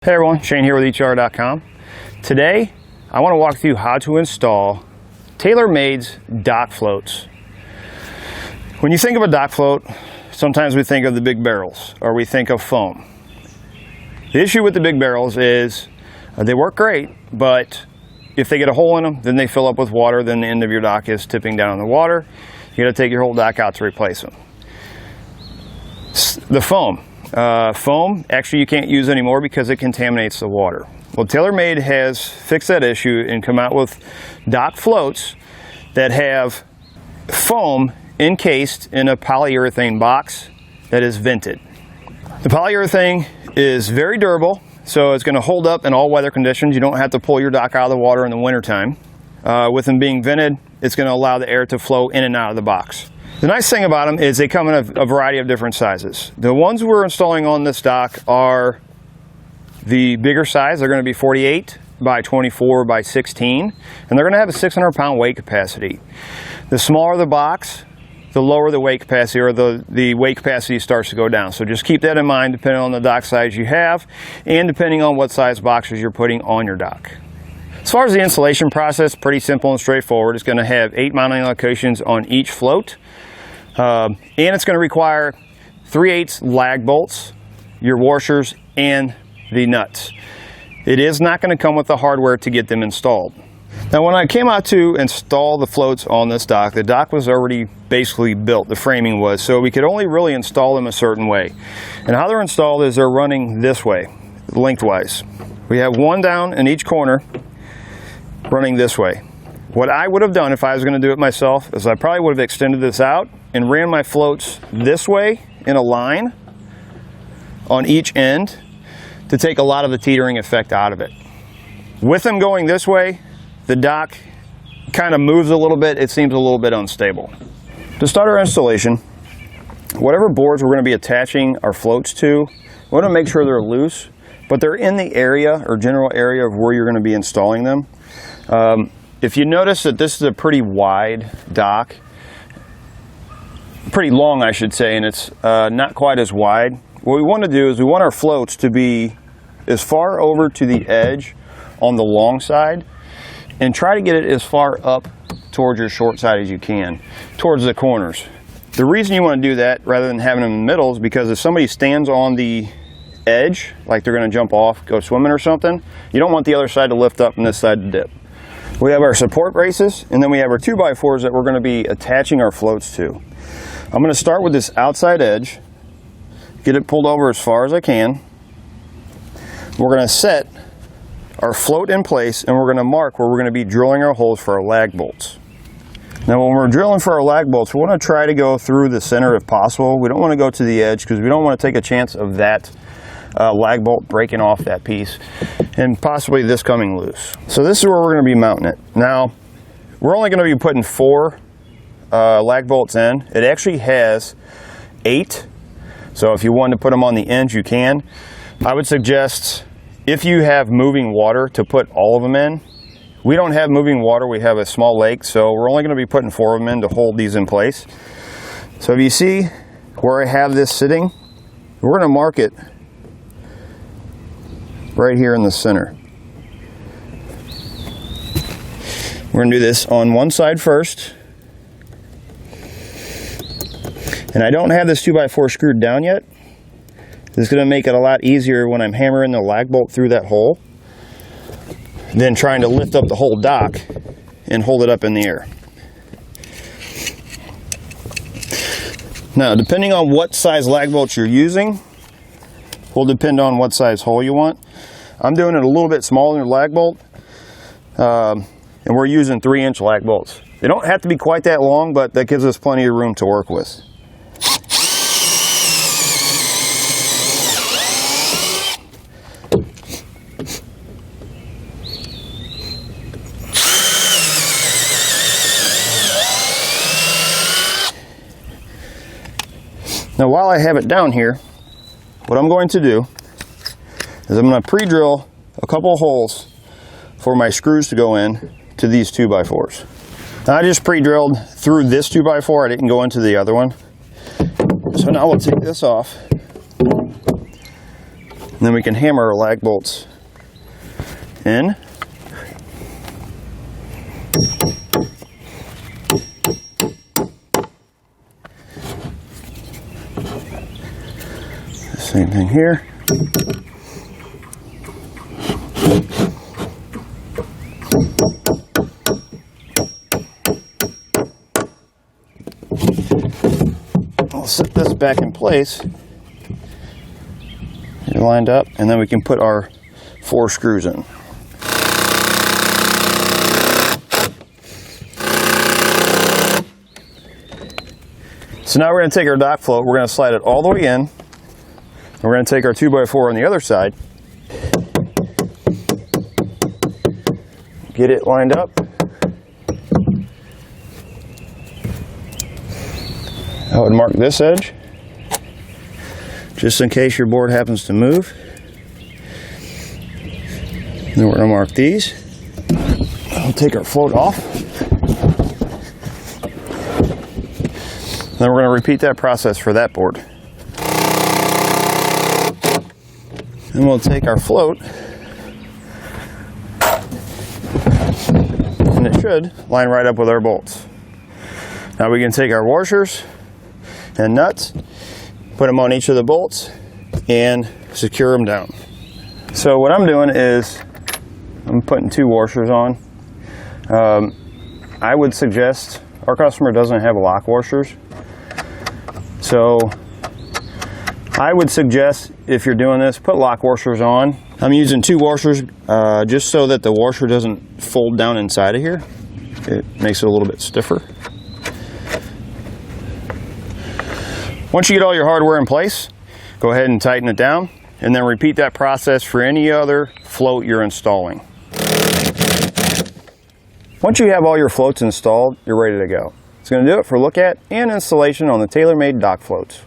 Hey everyone, Shane here with etrailer.com. Today, I want to walk through how to install TaylorMade's dock floats. When you think of a dock float, sometimes we think of the big barrels or we think of foam. The issue with the big barrels is they work great, but if they get a hole in them, then they fill up with water, then the end of your dock is tipping down in the water. You got to take your whole dock out to replace them. The foam. Foam, actually you can't use anymore because it contaminates the water. Well, TaylorMade has fixed that issue and come out with dock floats that have foam encased in a polyurethane box that is vented. The polyurethane is very durable, so it's going to hold up in all weather conditions. You don't have to pull your dock out of the water in the wintertime. With them being vented, it's going to allow the air to flow in and out of the box. The nice thing about them is they come in a variety of different sizes. The ones we're installing on this dock are the bigger size. They're going to be 48 by 24 by 16, and they're going to have a 600-pound weight capacity. The smaller the box, the lower the weight capacity, or the weight capacity starts to go down. So just keep that in mind depending on the dock size you have and depending on what size boxes you're putting on your dock. As far as the installation process, pretty simple and straightforward. It's going to have 8 mounting locations on each float. And it's going to require 3/8 lag bolts, your washers, and the nuts. It is not going to come with the hardware to get them installed. Now when I came out to install the floats on this dock, the dock was already basically built, the framing was, so we could only really install them a certain way. And how they're installed is they're running this way, lengthwise. We have one down in each corner running this way. What I would have done if I was going to do it myself is I probably would have extended this out and ran my floats this way in a line on each end to take a lot of the teetering effect out of it. With them going this way, the dock kind of moves a little bit. It seems a little bit unstable. To start our installation, whatever boards we're going to be attaching our floats to, we want to make sure they're loose, but they're in the area or general area of where you're going to be installing them. If you notice that this is a pretty wide dock, pretty long I should say, and it's not quite as wide. What we want to do is we want our floats to be as far over to the edge on the long side and try to get it as far up towards your short side as you can, towards the corners. The reason you want to do that rather than having them in the middle is because if somebody stands on the edge, like they're going to jump off, go swimming or something, you don't want the other side to lift up and this side to dip. We have our support braces, and then we have our 2x4s that we're going to be attaching our floats to. I'm going to start with this outside edge, get it pulled over as far as I can. We're going to set our float in place, and we're going to mark where we're going to be drilling our holes for our lag bolts. Now when we're drilling for our lag bolts, we want to try to go through the center if possible. We don't want to go to the edge because we don't want to take a chance of that lag bolt breaking off that piece and possibly this coming loose. So this is where we're going to be mounting it. Now we're only going to be putting 4 lag bolts in. It actually has 8, so if you wanted to put them on the ends you can. I would suggest if you have moving water to put all of them in. We don't have moving water, we have a small lake, so we're only going to be putting 4 of them in to hold these in place. So if you see where I have this sitting, we're going to mark it right here in the center. We're going to do this on one side first. And I don't have this 2x4 screwed down yet. This is going to make it a lot easier when I'm hammering the lag bolt through that hole than trying to lift up the whole dock and hold it up in the air. Now, depending on what size lag bolts you're using, will depend on what size hole you want. I'm doing it a little bit smaller than a lag bolt, and we're using 3-inch lag bolts. They don't have to be quite that long, but that gives us plenty of room to work with. Now while I have it down here, what I'm going to do is I'm going to pre-drill a couple of holes for my screws to go in to these 2x4s. Now I just pre-drilled through this 2x4, I didn't go into the other one. So now we'll take this off And then we can hammer our lag bolts in. Same thing here. I'll set this back in place. Get lined up, and then we can put our 4 screws in. So now we're going to take our dock float, we're going to slide it all the way in. We're going to take our 2x4 on the other side, get it lined up. I would mark this edge, just in case your board happens to move. Then we're going to mark these. I'll take our float off. Then we're going to repeat that process for that board. Then we'll take our float, and it should line right up with our bolts. Now we can take our washers and nuts, put them on each of the bolts, and secure them down. So what I'm doing is I'm putting 2 washers on. I would suggest, our customer doesn't have lock washers, so I would suggest, if you're doing this, put lock washers on. I'm using 2 washers just so that the washer doesn't fold down inside of here. It makes it a little bit stiffer. Once you get all your hardware in place, go ahead and tighten it down, and then repeat that process for any other float you're installing. Once you have all your floats installed, you're ready to go. It's going to do it for look at and installation on the TaylorMade dock floats.